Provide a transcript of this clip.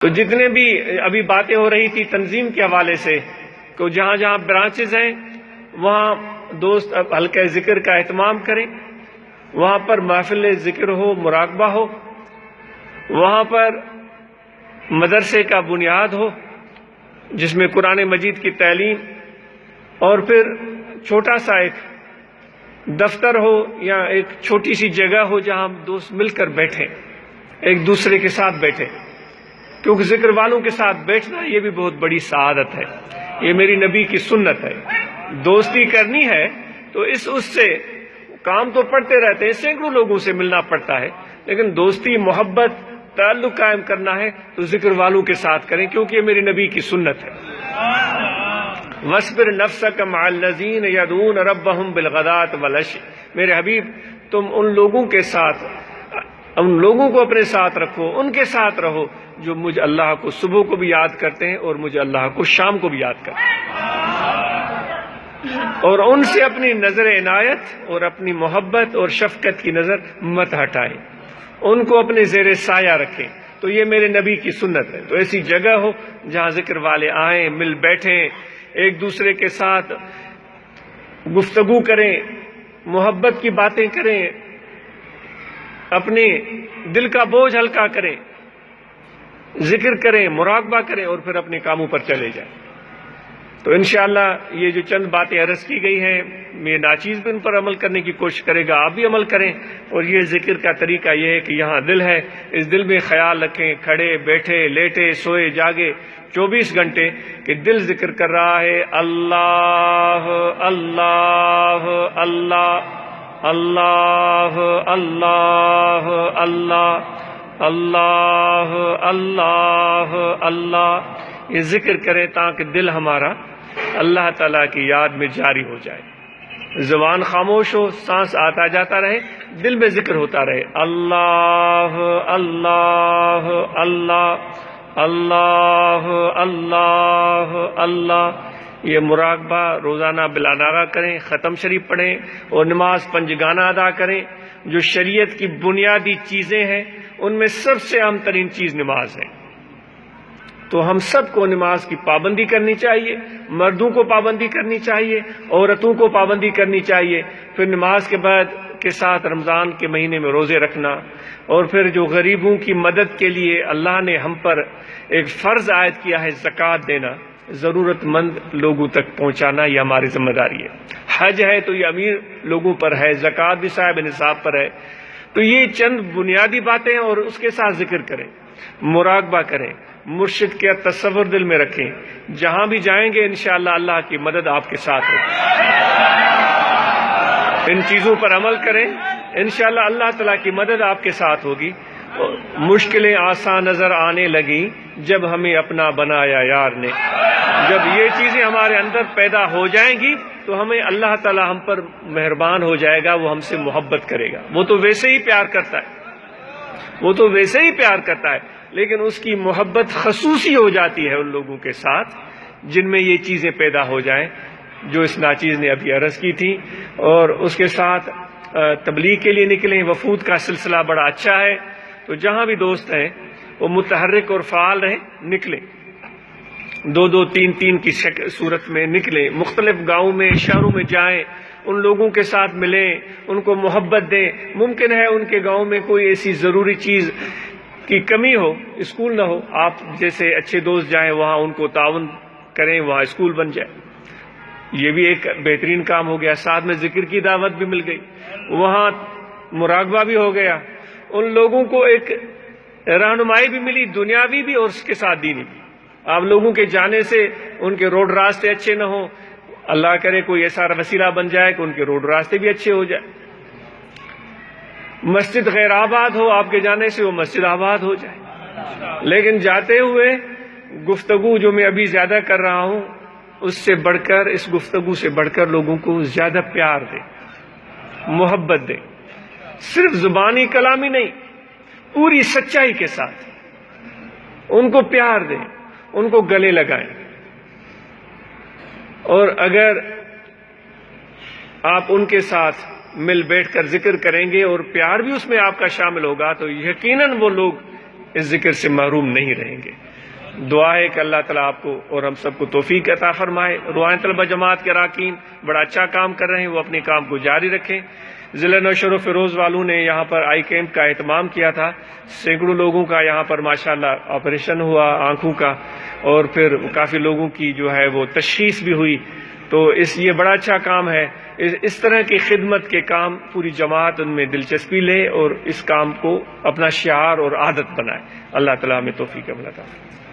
تو جتنے بھی ابھی باتیں ہو رہی تھی تنظیم کے حوالے سے کہ جہاں جہاں برانچز ہیں وہاں دوست اب حلقہ ذکر کا اہتمام کریں، وہاں پر محفل ذکر ہو، مراقبہ ہو، وہاں پر مدرسے کا بنیاد ہو جس میں قرآن مجید کی تعلیم، اور پھر چھوٹا سا ایک دفتر ہو یا ایک چھوٹی سی جگہ ہو جہاں ہم دوست مل کر بیٹھیں، ایک دوسرے کے ساتھ بیٹھیں، کیونکہ ذکر والوں کے ساتھ بیٹھنا یہ بھی بہت بڑی سعادت ہے، یہ میری نبی کی سنت ہے۔ دوستی کرنی ہے تو اس سے کام تو پڑتے رہتے ہیں، سینکڑوں لوگوں سے ملنا پڑتا ہے، لیکن دوستی، محبت، تعلق قائم کرنا ہے تو ذکر والوں کے ساتھ کریں، کیونکہ یہ میری نبی کی سنت ہے۔ وَاصْبِرْ نَفْسَكَ مَعَ الَّذِينَ يَدْعُونَ رَبَّهُمْ بِالْغَدَاةِ وَالْعَشِيِّ، میرے حبیب تم ان لوگوں کو اپنے ساتھ رکھو، ان کے ساتھ رہو جو مجھ اللہ کو صبح کو بھی یاد کرتے ہیں اور مجھے اللہ کو شام کو بھی یاد کرتے ہیں، اور ان سے اپنی نظر عنایت اور اپنی محبت اور شفقت کی نظر مت ہٹائیں، ان کو اپنے زیر سایہ رکھیں۔ تو یہ میرے نبی کی سنت ہے۔ تو ایسی جگہ ہو جہاں ذکر والے آئیں، مل بیٹھیں، ایک دوسرے کے ساتھ گفتگو کریں، محبت کی باتیں کریں، اپنے دل کا بوجھ ہلکا کریں، ذکر کریں، مراقبہ کریں، اور پھر اپنے کاموں پر چلے جائیں۔ تو انشاءاللہ یہ جو چند باتیں عرض کی گئی ہیں، میں ناچیز بھی ان پر عمل کرنے کی کوشش کرے گا، آپ بھی عمل کریں۔ اور یہ ذکر کا طریقہ یہ ہے کہ یہاں دل ہے، اس دل میں خیال رکھیں، کھڑے بیٹھے لیٹے سوئے جاگے 24 گھنٹے کہ دل ذکر کر رہا ہے اللہ اللہ اللہ اللہ اللہ اللہ اللہ اللہ اللہ، یہ ذکر کریں تاکہ دل ہمارا اللہ تعالیٰ کی یاد میں جاری ہو جائے، زبان خاموش ہو، سانس آتا جاتا رہے، دل میں ذکر ہوتا رہے، اللہ اللہ اللہ اللہ اللہ اللہ۔ یہ مراقبہ روزانہ بلا ناغہ کریں، ختم شریف پڑھیں اور نماز پنجگانہ ادا کریں۔ جو شریعت کی بنیادی چیزیں ہیں ان میں سب سے اہم ترین چیز نماز ہے، تو ہم سب کو نماز کی پابندی کرنی چاہیے، مردوں کو پابندی کرنی چاہیے، عورتوں کو پابندی کرنی چاہیے۔ پھر نماز کے بعد کے ساتھ رمضان کے مہینے میں روزے رکھنا، اور پھر جو غریبوں کی مدد کے لیے اللہ نے ہم پر ایک فرض عائد کیا ہے زکوٰۃ دینا، ضرورت مند لوگوں تک پہنچانا، یہ ہماری ذمہ داری ہے۔ حج ہے تو یہ امیر لوگوں پر ہے، زکوٰۃ بھی صاحب نصاب پر ہے۔ تو یہ چند بنیادی باتیں، اور اس کے ساتھ ذکر کریں، مراقبہ کریں، مرشد کا تصور دل میں رکھیں، جہاں بھی جائیں گے انشاءاللہ اللہ کی مدد آپ کے ساتھ ہوگی۔ ان چیزوں پر عمل کریں، انشاءاللہ اللہ تعالیٰ کی مدد آپ کے ساتھ ہوگی۔ مشکلیں آسان نظر آنے لگیں جب ہمیں اپنا بنایا یار نے۔ جب یہ چیزیں ہمارے اندر پیدا ہو جائیں گی تو ہمیں اللہ تعالیٰ ہم پر مہربان ہو جائے گا، وہ ہم سے محبت کرے گا۔ وہ تو ویسے ہی پیار کرتا ہے، لیکن اس کی محبت خصوصی ہو جاتی ہے ان لوگوں کے ساتھ جن میں یہ چیزیں پیدا ہو جائیں جو اس ناچیز نے ابھی عرض کی تھی۔ اور اس کے ساتھ تبلیغ کے لیے نکلیں، وفود کا سلسلہ بڑا اچھا ہے، تو جہاں بھی دوست ہیں وہ متحرک اور فعال رہیں، نکلیں، 2-2 3-3 کی صورت میں نکلیں، مختلف گاؤں میں شہروں میں جائیں، ان لوگوں کے ساتھ ملیں، ان کو محبت دیں۔ ممکن ہے ان کے گاؤں میں کوئی ایسی ضروری چیز کی کمی ہو، اسکول نہ ہو، آپ جیسے اچھے دوست جائیں وہاں ان کو تعاون کریں، وہاں اسکول بن جائے، یہ بھی ایک بہترین کام ہو گیا۔ ساتھ میں ذکر کی دعوت بھی مل گئی، وہاں مراقبہ بھی ہو گیا، ان لوگوں کو ایک رہنمائی بھی ملی، دنیاوی بھی اور اس کے ساتھ دینی بھی۔ آپ لوگوں کے جانے سے ان کے روڈ راستے اچھے نہ ہوں، اللہ کرے کوئی ایسا وسیلہ بن جائے کہ ان کے روڈ راستے بھی اچھے ہو جائے۔ مسجد غیر آباد ہو، آپ کے جانے سے وہ مسجد آباد ہو جائے۔ لیکن جاتے ہوئے گفتگو جو میں ابھی زیادہ کر رہا ہوں، اس سے بڑھ کر، اس گفتگو سے بڑھ کر لوگوں کو زیادہ پیار دیں، محبت دیں، صرف زبانی کلامی نہیں، پوری سچائی کے ساتھ ان کو پیار دیں، ان کو گلے لگائیں۔ اور اگر آپ ان کے ساتھ مل بیٹھ کر ذکر کریں گے اور پیار بھی اس میں آپ کا شامل ہوگا تو یقیناً وہ لوگ اس ذکر سے محروم نہیں رہیں گے۔ دعا ہے کہ اللہ تعالیٰ آپ کو اور ہم سب کو توفیق عطا فرمائے۔ روحانی طلبہ جماعت کے اراکین بڑا اچھا کام کر رہے ہیں، وہ اپنے کام کو جاری رکھیں۔ ضلع نوشہر و فیروز والوں نے یہاں پر آئی کیمپ کا اہتمام کیا تھا، سینکڑوں لوگوں کا یہاں پر ماشاءاللہ آپریشن ہوا آنکھوں کا، اور پھر کافی لوگوں کی جو ہے وہ تشخیص بھی ہوئی۔ تو یہ بڑا اچھا کام ہے۔ اس طرح کی خدمت کے کام پوری جماعت ان میں دلچسپی لے اور اس کام کو اپنا شعار اور عادت بنائے۔ اللہ تعالیٰ ہمیں توفیق عطا فرمائے۔